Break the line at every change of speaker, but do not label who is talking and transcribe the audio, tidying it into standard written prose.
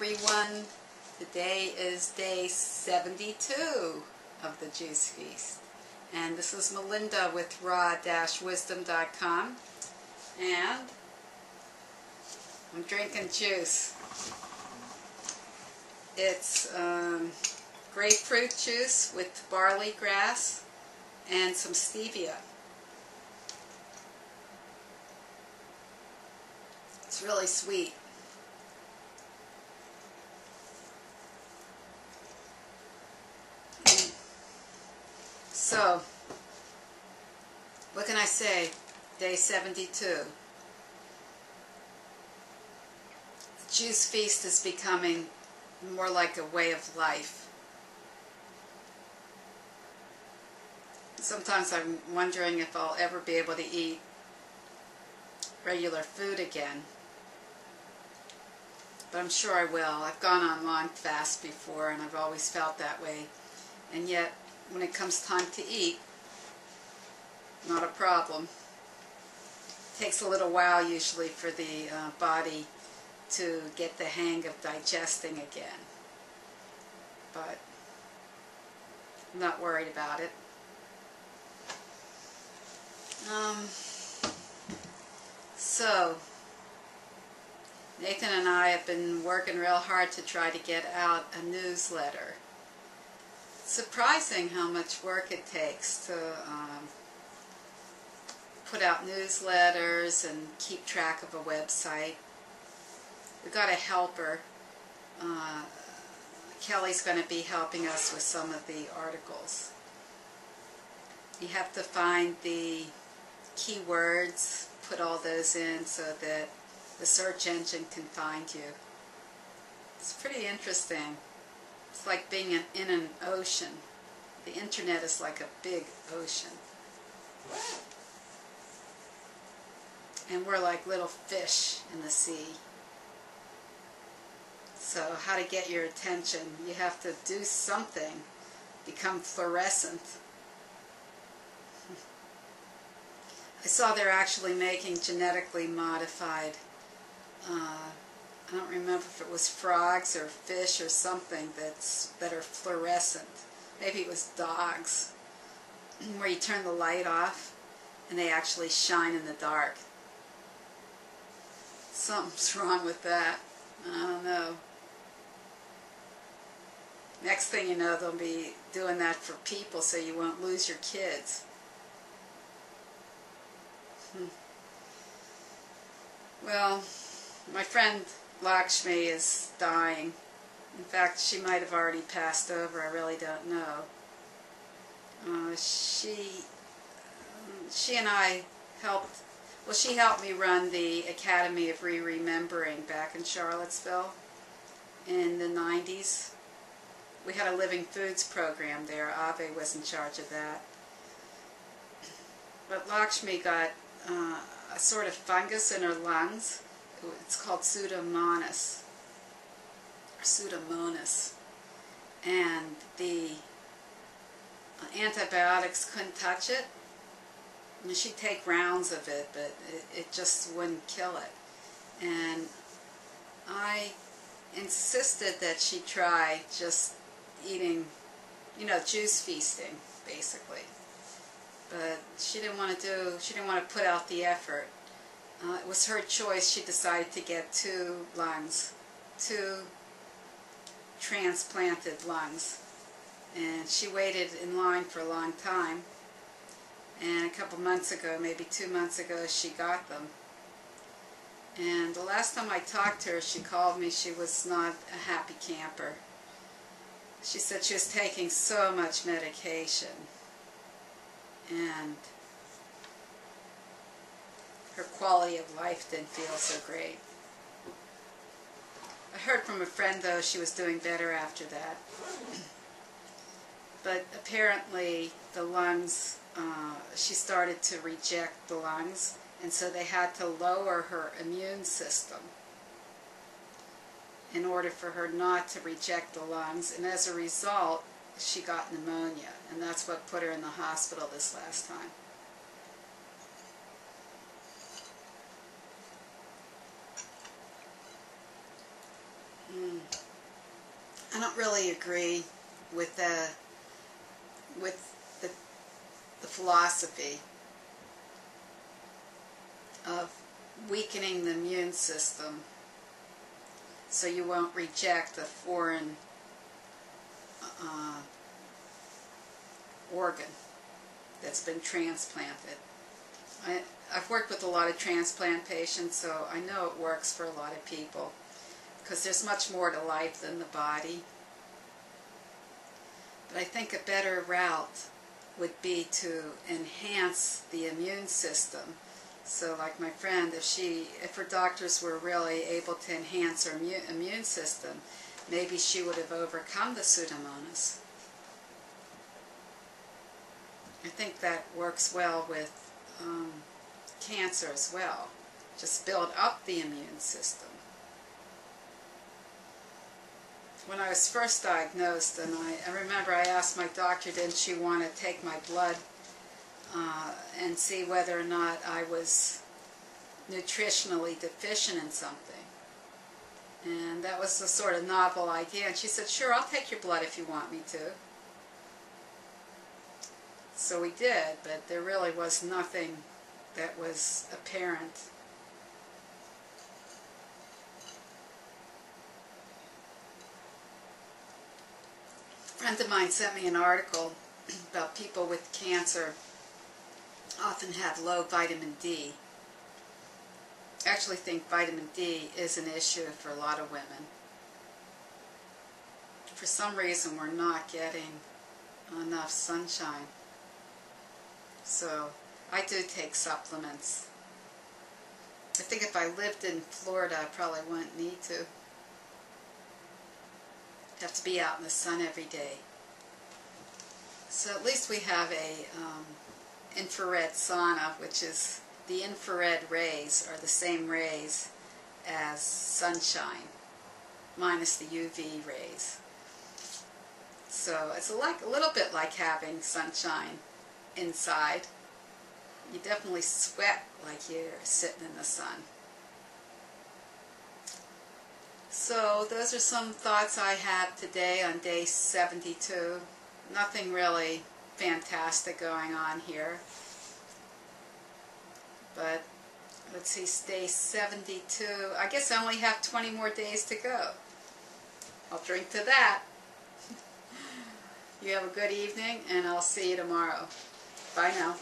everyone. Today is day 72 of the Juice Feast. And this is Melinda with raw-wisdom.com. And I'm drinking juice. It's grapefruit juice with barley grass and some stevia. It's really sweet. So, what can I say? Day 72. The Juice Feast is becoming more like a way of life. Sometimes I'm wondering if I'll ever be able to eat regular food again. But I'm sure I will. I've gone on long fasts before and I've always felt that way. And yet, when it comes time to eat, not a problem. It takes a little while usually for the body to get the hang of digesting again. But I'm not worried about it. So, Nathan and I have been working real hard to try to get out a newsletter. It's surprising how much work it takes to put out newsletters and keep track of a website. We've got a helper. Kelly's going to be helping us with some of the articles. You have to find the keywords, put all those in so that the search engine can find you. It's pretty interesting. It's like being in an ocean. The internet is like a big ocean. And we're like little fish in the sea. So how to get your attention? You have to do something. Become fluorescent. I saw they're actually making genetically modified, I don't remember if it was frogs or fish or something that are fluorescent. Maybe it was dogs, where you turn the light off and they actually shine in the dark. Something's wrong with that. I don't know. Next thing you know, they'll be doing that for people so you won't lose your kids. Well, my friend Lakshmi is dying. In fact, she might have already passed over. I really don't know. She and I helped. Well, she helped me run the Academy of Remembering back in Charlottesville in the 90s. We had a living foods program there. Ave was in charge of that. But Lakshmi got a sort of fungus in her lungs. It's called Pseudomonas, or Pseudomonas, and the antibiotics couldn't touch it. I mean, she'd take rounds of it, but it just wouldn't kill it. And I insisted that she try just eating, juice feasting, basically. But she didn't want to put out the effort. It was her choice. She decided to get two transplanted lungs. And she waited in line for a long time. And a couple months ago, maybe 2 months ago, she got them. And the last time I talked to her, she called me. She was not a happy camper. She said she was taking so much medication. And her quality of life didn't feel so great. I heard from a friend, though, she was doing better after that. But apparently the lungs, she started to reject the lungs, and so they had to lower her immune system in order for her not to reject the lungs, and as a result, she got pneumonia, and that's what put her in the hospital this last time. I don't really agree with the philosophy of weakening the immune system so you won't reject a foreign organ that's been transplanted. I've worked with a lot of transplant patients, so I know it works for a lot of people because there's much more to life than the body. But I think a better route would be to enhance the immune system. So like my friend, if her doctors were really able to enhance her immune system, maybe she would have overcome the Pseudomonas. I think that works well with cancer as well. Just build up the immune system. When I was first diagnosed, and I remember I asked my doctor, didn't she want to take my blood and see whether or not I was nutritionally deficient in something. And that was a sort of novel idea. And she said, sure, I'll take your blood if you want me to. So we did, but there really was nothing that was apparent. A friend of mine sent me an article about people with cancer often have low vitamin D. I actually think vitamin D is an issue for a lot of women. For some reason, we're not getting enough sunshine. So I do take supplements. I think if I lived in Florida, I probably wouldn't need to. Have to be out in the sun every day. So at least we have a infrared sauna, which is the infrared rays are the same rays as sunshine, minus the UV rays. So it's a little bit like having sunshine inside. You definitely sweat like you're sitting in the sun. So those are some thoughts I have today on day 72. Nothing really fantastic going on here. But let's see, day 72. I guess I only have 20 more days to go. I'll drink to that. You have a good evening, and I'll see you tomorrow. Bye now.